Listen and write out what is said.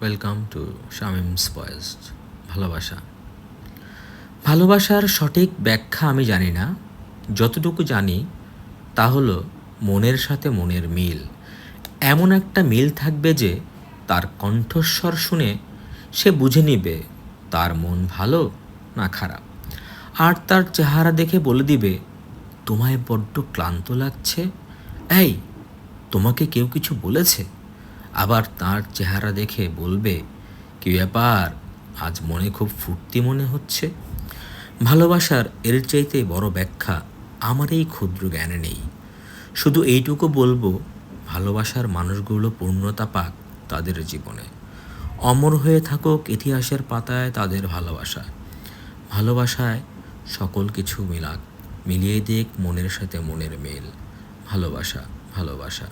Welcome to Shamims voice. ভালোবাসা ভালোবাসার সঠিক ব্যাখ্যা আমি জানি না। যতটুকু জানি তা হলো মনের সাথে মনের মিল। এমন একটা মিল থাকবে যে তার কণ্ঠস্বর শুনে সে বুঝে নিবে তার মন ভালো না খারাপ, আর তার চেহারা দেখে বলে দিবে তোমায় বড্ড ক্লান্ত লাগছে, এই তোমাকে কেউ কিছু বলেছে? আবার তার চেহারা দেখে বলবে কী ব্যাপার, আজ মনে খুব ফুর্তি মনে হচ্ছে। ভালোবাসার এর চাইতে বড় ব্যাখ্যা আমার এই ক্ষুদ্র জ্ঞানে নেই। শুধু এইটুকু বলবো, ভালোবাসার মানুষগুলো পূর্ণতা পাক তাদের জীবনে, অমর হয়ে থাকুক ইতিহাসের পাতায় তাদের ভালোবাসা। ভালোবাসায় সকল কিছু মিলিয়ে দিক মনের সাথে মনের মিল। ভালোবাসা ভালোবাসা।